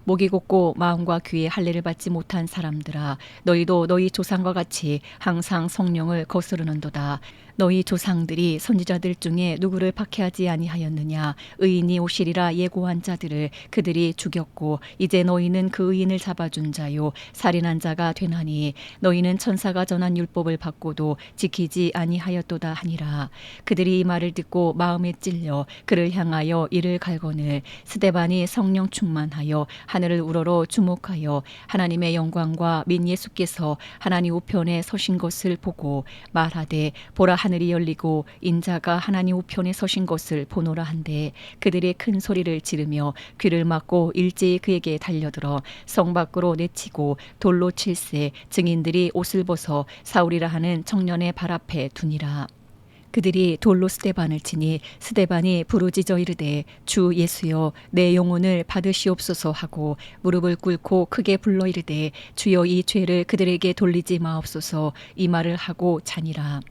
Speaker 1: 목이 곧고 마음과 귀에 할례를 받지 못한 사람들아, 너희도 너희 조상과 같이 항상 성령을 거스르는도다. 너희 조상들이 선지자들 중에 누구를 박해하지 아니하였느냐. 의인이 오시리라 예고한 자들을 그들이 죽였고 이제 너희는 그 의인을 잡아준 자요 살인한 자가 되나니 너희는 천사가 전한 율법을 받고도 지키지 아니하였도다 하니라. 그들이 이 말을 듣고 마음에 찔려 그를 향하여 이를 갈거늘 스데반이 성령 충만하여 하늘을 우러러 주목하여 하나님의 영광과 민 예수께서 하나님 우편에 서신 것을 보고 말하되 보라 하늘이 열리고 인자가 하나님 우편에 서신 것을 보노라 한데 그들이 큰 소리를 지르며 귀를 막고 일제히 그에게 달려들어 성 밖으로 내치고 돌로 칠세 증인들이 옷을 벗어 사울이라 하는 청년의 발 앞에 두니라. 그들이 돌로 스데반을 치니 스데반이 부르짖어 이르되 주 예수여 내 영혼을 받으시옵소서 하고 무릎을 꿇고 크게 불러 이르되 주여 이 죄를 그들에게 돌리지 마옵소서 이 말을 하고 자니라.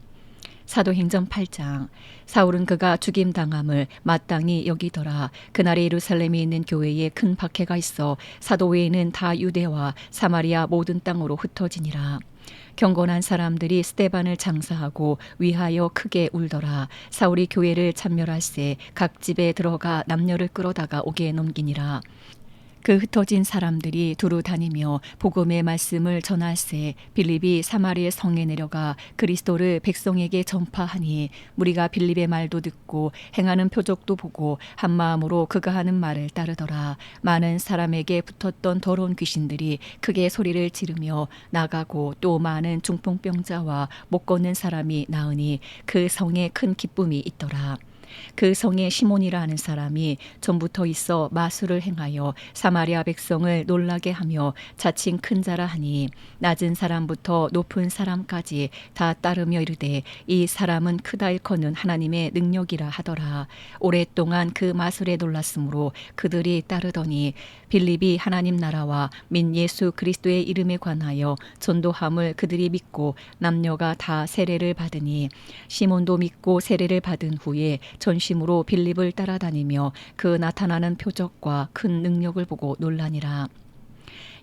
Speaker 1: 사도행전 8장. 사울은 그가 죽임당함을 마땅히 여기더라. 그날에 예루살렘에 있는 교회에 큰 박해가 있어 사도 외에는 다 유대와 사마리아 모든 땅으로 흩어지니라. 경건한 사람들이 스데반을 장사하고 위하여 크게 울더라. 사울이 교회를 참멸할세 각 집에 들어가 남녀를 끌어다가 옥에 넘기니라. 그 흩어진 사람들이 두루 다니며 복음의 말씀을 전할세 빌립이 사마리아 성에 내려가 그리스도를 백성에게 전파하니 무리가 빌립의 말도 듣고 행하는 표적도 보고 한 마음으로 그가 하는 말을 따르더라. 많은 사람에게 붙었던 더러운 귀신들이 크게 소리를 지르며 나가고 또 많은 중풍병자와 못 걷는 사람이 나으니 그 성에 큰 기쁨이 있더라. 그 성에 시몬이라 하는 사람이 전부터 있어 마술을 행하여 사마리아 백성을 놀라게 하며 자칭 큰 자라 하니 낮은 사람부터 높은 사람까지 다 따르며 이르되 이 사람은 크다 일컫는 하나님의 능력이라 하더라. 오랫동안 그 마술에 놀랐으므로 그들이 따르더니 빌립이 하나님 나라와 민 예수 그리스도의 이름에 관하여 전도함을 그들이 믿고 남녀가 다 세례를 받으니 시몬도 믿고 세례를 받은 후에 전심으로 빌립을 따라다니며 그 나타나는 표적과 큰 능력을 보고 놀라니라.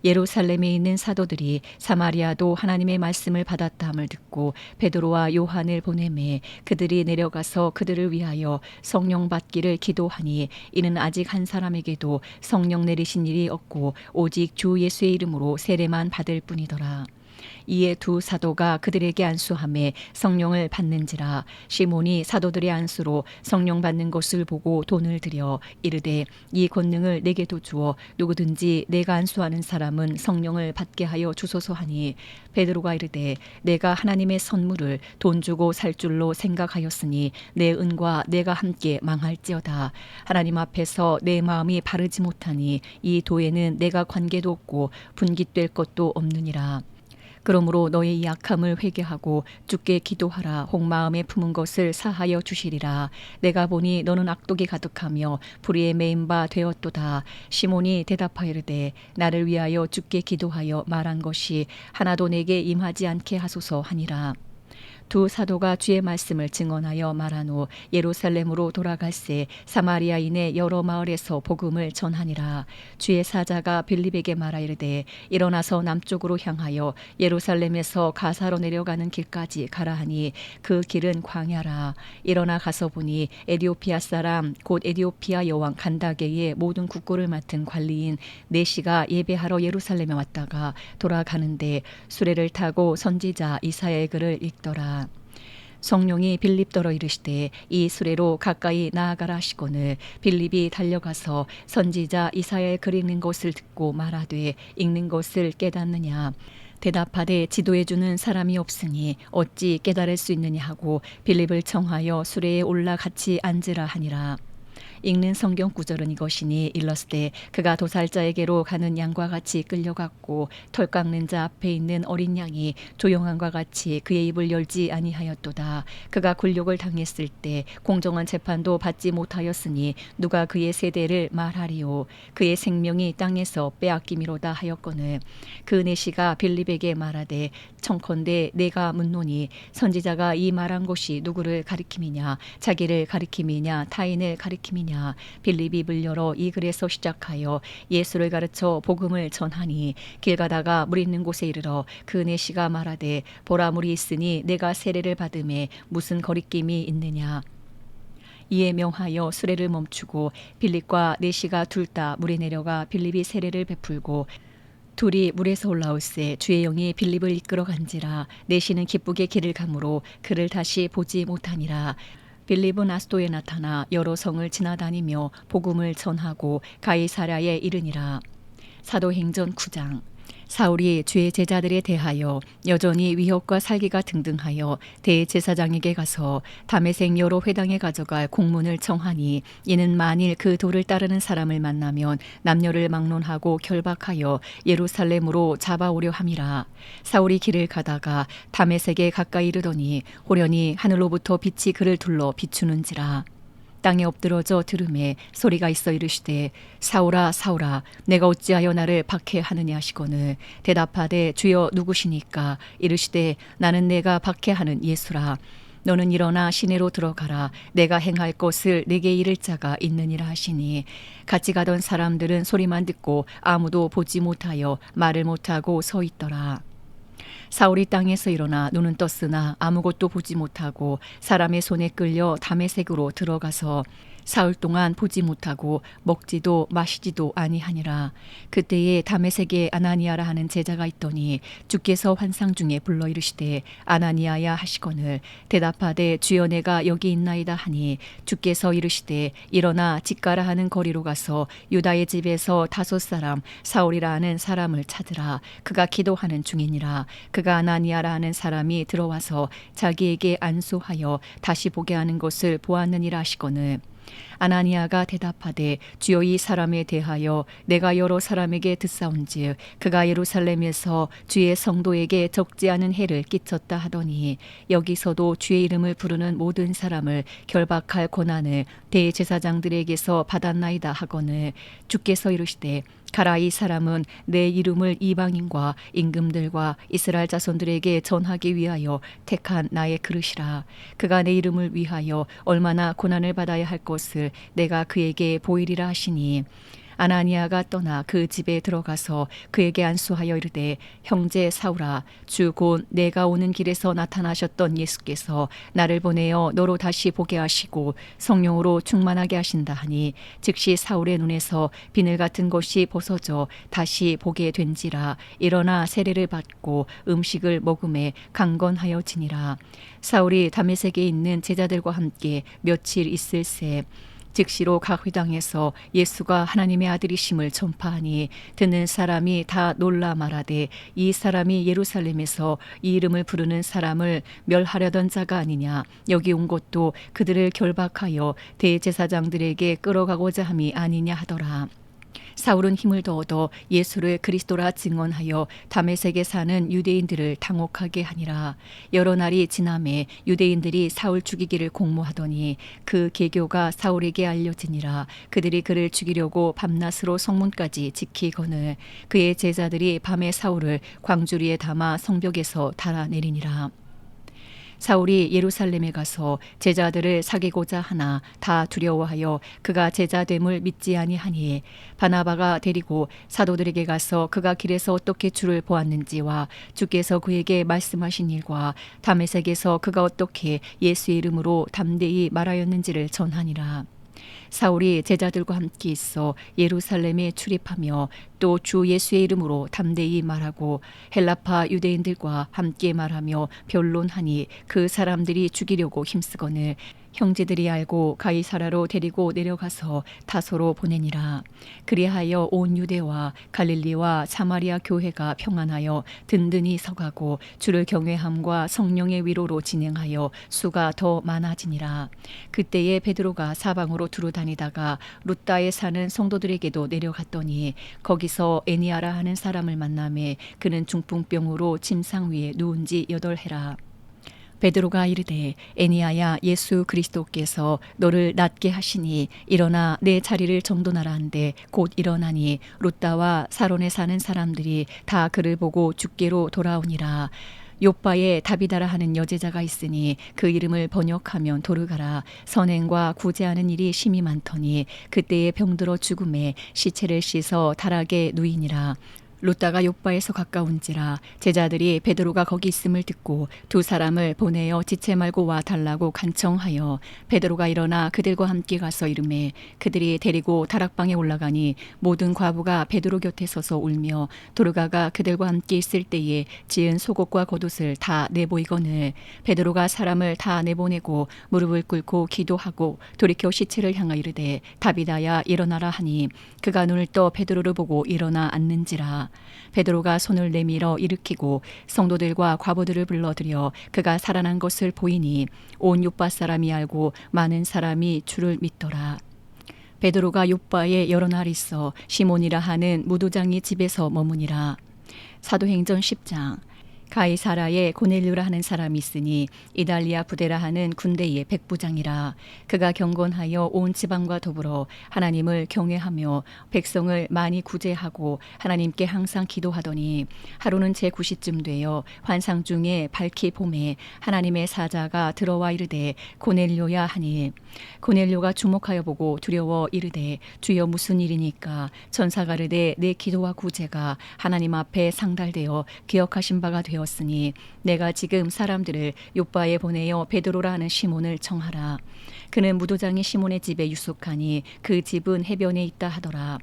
Speaker 1: 예루살렘에 있는 사도들이 사마리아도 하나님의 말씀을 받았다함을 듣고 베드로와 요한을 보내매 그들이 내려가서 그들을 위하여 성령 받기를 기도하니 이는 아직 한 사람에게도 성령 내리신 일이 없고 오직 주 예수의 이름으로 세례만 받을 뿐이더라. 이에 두 사도가 그들에게 안수하매 성령을 받는지라. 시몬이 사도들의 안수로 성령 받는 것을 보고 돈을 들여 이르되 이 권능을 내게도 주어 누구든지 내가 안수하는 사람은 성령을 받게 하여 주소서 하니 베드로가 이르되 내가 하나님의 선물을 돈 주고 살 줄로 생각하였으니 내 은과 내가 함께 망할지어다. 하나님 앞에서 내 마음이 바르지 못하니 이 도에는 내가 관계도 없고 분깃될 것도 없느니라. 그러므로 너의 약함을 회개하고 주께 기도하라. 혹마음에 품은 것을 사하여 주시리라. 내가 보니 너는 악독이 가득하며 불의에 매인 바 되었도다. 시몬이 대답하여 이르되 나를 위하여 주께 기도하여 말한 것이 하나도 내게 임하지 않게 하소서 하니라. 두 사도가 주의 말씀을 증언하여 말한 후 예루살렘으로 돌아갈새 사마리아인의 여러 마을에서 복음을 전하니라. 주의 사자가 빌립에게 말하 이르되 일어나서 남쪽으로 향하여 예루살렘에서 가사로 내려가는 길까지 가라 하니 그 길은 광야라. 일어나 가서 보니 에디오피아 사람 곧 에디오피아 여왕 간다게의 모든 국고를 맡은 관리인 네시가 예배하러 예루살렘에 왔다가 돌아가는데 수레를 타고 선지자 이사야의 글을 읽더라. 성령이 빌립더러 이르시되 이 수레로 가까이 나아가라 하시거늘 빌립이 달려가서 선지자 이사야의 글 읽는 것을 듣고 말하되 읽는 것을 깨닫느냐. 대답하되 지도해 주는 사람이 없으니 어찌 깨달을 수 있느냐 하고 빌립을 청하여 수레에 올라 같이 앉으라 하니라. 읽는 성경 구절은 이것이니 일렀을 그가 도살자에게로 가는 양과 같이 끌려갔고 털 깎는 자 앞에 있는 어린 양이 조용함과 같이 그의 입을 열지 아니하였도다. 그가 굴욕을 당했을 때 공정한 재판도 받지 못하였으니 누가 그의 세대를 말하리요. 그의 생명이 땅에서 빼앗김이로다 하였거늘 그 내시가 빌립에게 말하되 청컨대 내가 묻노니 선지자가 이 말한 것이 누구를 가리킴이냐 자기를 가리킴이냐 타인을 가리킴이냐. 빌립이 입을 열어 이 글에서 시작하여 예수를 가르쳐 복음을 전하니 길 가다가 물 있는 곳에 이르러 그 내시가 말하되 보라 물이 있으니 내가 세례를 받음에 무슨 거리낌이 있느냐. 이에 명하여 수레를 멈추고 빌립과 내시가 둘 다 물에 내려가 빌립이 세례를 베풀고 둘이 물에서 올라올새 주의 영이 빌립을 이끌어 간지라. 내시는 기쁘게 길을 가므로 그를 다시 보지 못하니라. 빌립은 아스도에 나타나 여러 성을 지나다니며 복음을 전하고 가이사랴에 이르니라. 사도행전 9장. 사울이 주의 제자들에 대하여 여전히 위협과 살기가 등등하여 대제사장에게 가서 다메섹 여러 회당에 가져갈 공문을 청하니 이는 만일 그 도를 따르는 사람을 만나면 남녀를 막론하고 결박하여 예루살렘으로 잡아오려 함이라. 사울이 길을 가다가 다메섹에 가까이 이르더니 호련히 하늘로부터 빛이 그를 둘러 비추는지라. 땅에 엎드러져 들음에 소리가 있어 이르시되 사울아 사울아 내가 어찌하여 나를 박해하느냐 하시거늘 대답하되 주여 누구시니까. 이르시되 나는 내가 박해하는 예수라. 너는 일어나 시내로 들어가라. 내가 행할 것을 내게 이를 자가 있느니라 하시니 같이 가던 사람들은 소리만 듣고 아무도 보지 못하여 말을 못하고 서 있더라. 사울이 땅에서 일어나 눈은 떴으나 아무것도 보지 못하고 사람의 손에 끌려 다메섹으로 들어가서 사흘 동안 보지 못하고 먹지도 마시지도 아니하니라. 그때에 다메섹에 아나니아라 하는 제자가 있더니 주께서 환상 중에 불러 이르시되 아나니아야 하시거늘 대답하되 주여 내가 여기 있나이다 하니 주께서 이르시되 일어나 직가라 하는 거리로 가서 유다의 집에서 5 사람 사울이라 하는 사람을 찾으라. 그가 기도하는 중이니라. 그가 아나니아라 하는 사람이 들어와서 자기에게 안수하여 다시 보게 하는 것을 보았느니라 하시거늘 아나니아가 대답하되 주여 이 사람에 대하여 내가 여러 사람에게 듣사온즉 그가 예루살렘에서 주의 성도에게 적지 않은 해를 끼쳤다 하더니 여기서도 주의 이름을 부르는 모든 사람을 결박할 권한을 대제사장들에게서 받았나이다 하거늘 주께서 이르시되 가라. 이 사람은 내 이름을 이방인과 임금들과 이스라엘 자손들에게 전하기 위하여 택한 나의 그릇이라. 그가 내 이름을 위하여 얼마나 고난을 받아야 할 것을 내가 그에게 보이리라 하시니 아나니아가 떠나 그 집에 들어가서 그에게 안수하여 이르되 형제 사울아 주 곧 내가 오는 길에서 나타나셨던 예수께서 나를 보내어 너로 다시 보게 하시고 성령으로 충만하게 하신다 하니 즉시 사울의 눈에서 비늘 같은 것이 벗어져 다시 보게 된지라. 일어나 세례를 받고 음식을 먹음에 강건하여지니라. 사울이 다메섹에 있는 제자들과 함께 며칠 있을새 즉시로 각 회당에서 예수가 하나님의 아들이심을 전파하니 듣는 사람이 다 놀라 말하되 이 사람이 예루살렘에서 이 이름을 부르는 사람을 멸하려던 자가 아니냐. 여기 온 것도 그들을 결박하여 대제사장들에게 끌어가고자 함이 아니냐 하더라. 사울은 힘을 더 얻어 예수를 그리스도라 증언하여 다메섹에 사는 유대인들을 당혹하게 하니라. 여러 날이 지남에 유대인들이 사울 죽이기를 공모하더니 그 계교가 사울에게 알려지니라. 그들이 그를 죽이려고 밤낮으로 성문까지 지키거늘 그의 제자들이 밤에 사울을 광주리에 담아 성벽에서 달아내리니라. 사울이 예루살렘에 가서 제자들을 사귀고자 하나 다 두려워하여 그가 제자됨을 믿지 아니하니 바나바가 데리고 사도들에게 가서 그가 길에서 어떻게 주를 보았는지와 주께서 그에게 말씀하신 일과 다메섹에서 그가 어떻게 예수의 이름으로 담대히 말하였는지를 전하니라. 사울이 제자들과 함께 있어 예루살렘에 출입하며 또 주 예수의 이름으로 담대히 말하고 헬라파 유대인들과 함께 말하며 변론하니 그 사람들이 죽이려고 힘쓰거늘 형제들이 알고 가이사라로 데리고 내려가서 다소로 보내니라. 그리하여 온 유대와 갈릴리와 사마리아 교회가 평안하여 든든히 서가고 주를 경외함과 성령의 위로로 진행하여 수가 더 많아지니라. 그때에 베드로가 사방으로 두루 다니다가 룻다에 사는 성도들에게도 내려갔더니 거기서 에니아라 하는 사람을 만나매 그는 중풍병으로 침상 위에 누운 지 8해라. 베드로가 이르되 에니아야 예수 그리스도께서 너를 낫게 하시니 일어나 내 자리를 정돈하라 한데 곧 일어나니 룻다와 사론에 사는 사람들이 다 그를 보고 주께로 돌아오니라. 요바에 다비다라 하는 여제자가 있으니 그 이름을 번역하면 도르가라. 선행과 구제하는 일이 심히 많더니 그때에 병들어 죽음에 시체를 씻어 다락에 누이니라. 룻다가 욥바에서 가까운지라 제자들이 베드로가 거기 있음을 듣고 두 사람을 보내어 지체 말고 와 달라고 간청하여 베드로가 일어나 그들과 함께 가서 이르매 그들이 데리고 다락방에 올라가니 모든 과부가 베드로 곁에 서서 울며 도르가가 그들과 함께 있을 때에 지은 속옷과 겉옷을 다 내보이거늘 베드로가 사람을 다 내보내고 무릎을 꿇고 기도하고 돌이켜 시체를 향하 이르되 다비다야 일어나라 하니 그가 눈을 떠 베드로를 보고 일어나 앉는지라. 베드로가 손을 내밀어 일으키고 성도들과 과부들을 불러들여 그가 살아난 것을 보이니 온 요빠 사람이 알고 많은 사람이 주를 믿더라. 베드로가 요빠에 여러 날 있어 시몬이라 하는 무도장이 집에서 머무니라. 사도행전 10장. 가이사라에 고넬류라 하는 사람이 있으니 이달리아 부대라 하는 군대의 백부장이라. 그가 경건하여 온 지방과 더불어 하나님을 경외하며 백성을 많이 구제하고 하나님께 항상 기도하더니 하루는 제9시쯤 되어 환상 중에 밝히 봄에 하나님의 사자가 들어와 이르되 고넬료야 하니 고넬료가 주목하여 보고 두려워 이르되 주여 무슨 일이니까 천사가 이르되 내 기도와 구제가 하나님 앞에 상달되어 기억하신 바가 되었으니 내가 지금 사람들을 요빠에 보내어 베드로라 하는 시몬을 청하라. 그는 무도장이 시몬의 집에 유숙하니 그 집은 해변에 있다 하더라.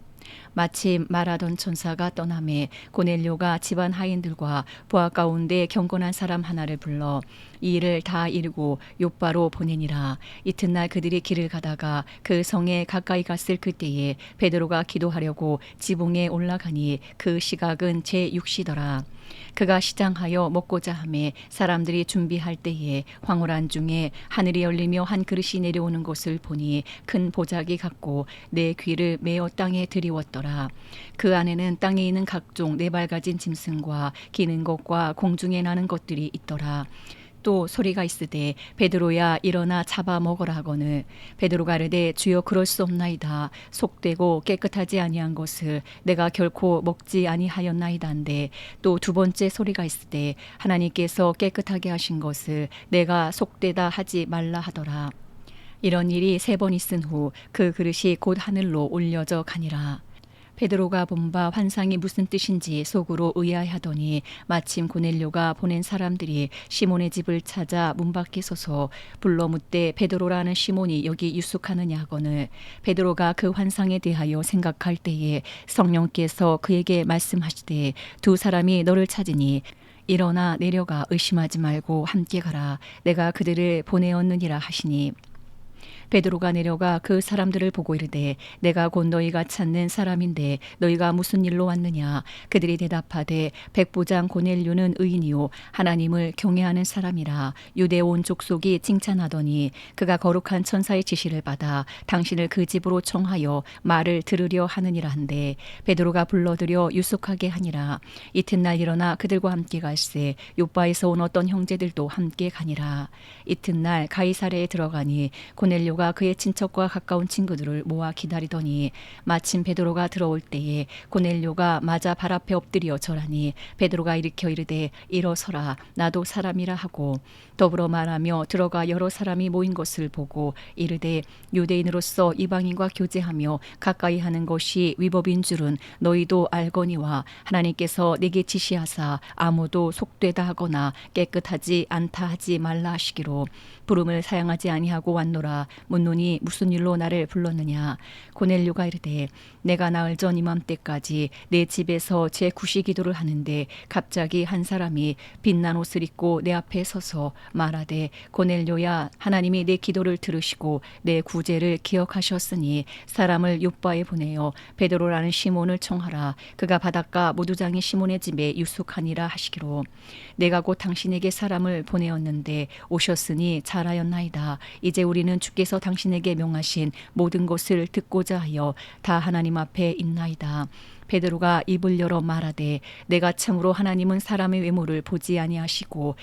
Speaker 1: 마침 말하던 천사가 떠나매 고넬료가 집안 하인들과 부하 가운데 경건한 사람 하나를 불러 이 일을 다 이루고 요빠로 보내니라. 이튿날 그들이 길을 가다가 그 성에 가까이 갔을 그때에 베드로가 기도하려고 지붕에 올라가니 그 시각은 제6시더라. 그가 시장하여 먹고자 하매 사람들이 준비할 때에 황홀한 중에 하늘이 열리며 한 그릇이 내려오는 것을 보니 큰 보자기 같고 내 귀를 메어 땅에 들이웠더라. 그 안에는 땅에 있는 각종 네 발 가진 짐승과 기는 것과 공중에 나는 것들이 있더라. 또 소리가 있으되 베드로야 일어나 잡아 먹으라 하거늘 베드로가 이르되 주여 그럴 수 없나이다. 속되고 깨끗하지 아니한 것을 내가 결코 먹지 아니하였나이다 한데 또 두 번째 소리가 있으되 하나님께서 깨끗하게 하신 것을 내가 속되다 하지 말라 하더라. 이런 일이 3번 있은 후 그 그릇이 곧 하늘로 올려져 가니라. 베드로가 본 바 환상이 무슨 뜻인지 속으로 의아해하더니 마침 고넬료가 보낸 사람들이 시몬의 집을 찾아 문 밖에 서서 불러 묻되 베드로라는 시몬이 여기 유숙하느냐 하거늘 베드로가 그 환상에 대하여 생각할 때에 성령께서 그에게 말씀하시되 두 사람이 너를 찾으니 일어나 내려가 의심하지 말고 함께 가라. 내가 그들을 보내었느니라 하시니 베드로가 내려가 그 사람들을 보고 이르되 내가 곧 너희가 찾는 사람인데 너희가 무슨 일로 왔느냐. 그들이 대답하되 백부장 고넬료는 의인이요 하나님을 경외하는 사람이라. 유대 온 족속이 칭찬하더니 그가 거룩한 천사의 지시를 받아 당신을 그 집으로 청하여 말을 들으려 하느니라 한데 베드로가 불러들여 유숙하게 하니라. 이튿날 일어나 그들과 함께 갈새 요바에서 온 어떤 형제들도 함께 가니라. 이튿날 가이사랴에 들어가니 고넬료가 그의 친척과 가까운 친구들을 모아 기다리더니 마침 베드로가 들어올 때에 고넬료가 맞아 발 앞에 엎드려 절하니 베드로가 일으켜 이르되 일어서라 나도 사람이라 하고 더불어 말하며 들어가 여러 사람이 모인 것을 보고 이르되 유대인으로서 이방인과 교제하며 가까이 하는 것이 위법인 줄은 너희도 알거니와 하나님께서 내게 지시하사 아무도 속되다 하거나 깨끗하지 않다 하지 말라 하시기로 부름을 사양하지 아니하고 왔노라. 묻노니 무슨 일로 나를 불렀느냐. 고넬료가 이르되 내가 나흘 전 이맘때까지 내 집에서 제 구시 기도를 하는데 갑자기 한 사람이 빛난 옷을 입고 내 앞에 서서 말하되 고넬료야, 하나님이 내 기도를 들으시고 내 구제를 기억하셨으니 사람을 요바에 보내어 베드로라는 시몬을 청하라. 그가 바닷가 모두장이 시몬의 집에 유숙하니라 하시기로 내가 곧 당신에게 사람을 보내었는데 오셨으니 잘하였나이다. 이제 우리는 주께서 당신에게 명하신 모든 것을 듣고자 하여 다 하나님 앞에 있나이다. 베드로가 입을 열어 말하되 내가 참으로 하나님은 사람의 외모를 보지 아니하시고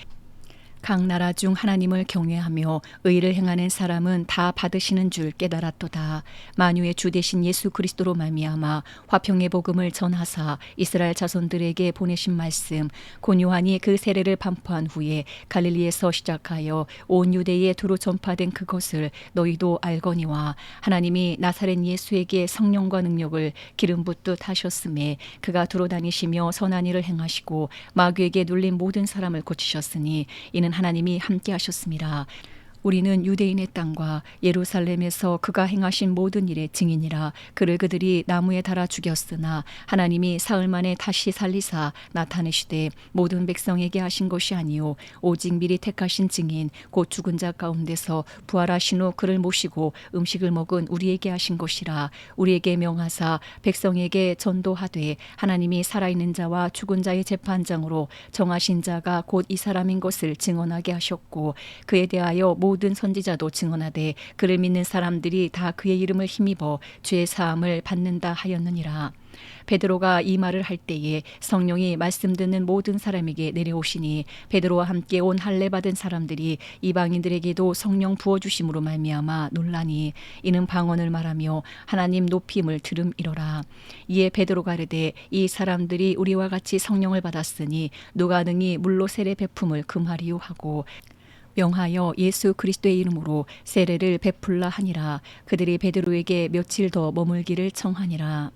Speaker 1: 각 나라 중 하나님을 경외하며 의를 행하는 사람은 다 받으시는 줄 깨달았도다. 만유의 주 되신 예수 그리스도로 말미암아 화평의 복음을 전하사 이스라엘 자손들에게 보내신 말씀 곧 요한이 그 세례를 반포한 후에 갈릴리에서 시작하여 온 유대에 두루 전파된 그것을 너희도 알거니와 하나님이 나사렛 예수에게 성령과 능력을 기름 붓듯 하셨음에 그가 두루 다니시며 선한 일을 행하시고 마귀에게 눌린 모든 사람을 고치셨으니 이는 하나님이 함께 하셨습니다. 우리는 유대인의 땅과 예루살렘에서 그가 행하신 모든 일의 증인이라. 그를 그들이 나무에 달아 죽였으나 하나님이 사흘 만에 다시 살리사 나타내시되 모든 백성에게 하신 것이 아니요 오직 미리 택하신 증인 곧 죽은 자 가운데서 부활하신 후 그를 모시고 음식을 먹은 우리에게 하신 것이라. 우리에게 명하사 백성에게 전도하되 하나님이 살아있는 자와 죽은 자의 재판장으로 정하신 자가 곧 이 사람인 것을 증언하게 하셨고 그에 대하여 모든 선지자도 증언하되 그를 믿는 사람들이 다 그의 이름을 힘입어 죄의 사함을 받는다 하였느니라. 베드로가 이 말을 할 때에 성령이 말씀 듣는 모든 사람에게 내려오시니 베드로와 함께 온 할례 받은 사람들이 이방인들에게도 성령 부어 주심으로 말미암아 놀라니 이는 방언을 말하며 하나님 높임을 들음이로라. 이에 베드로가 이르되 이 사람들이 우리와 같이 성령을 받았으니 누가 능히 물로 세례 베품을 금하리요 하고 명하여 예수 그리스도의 이름으로 세례를 베풀라 하니라. 그들이 베드로에게 며칠 더 머물기를 청하니라.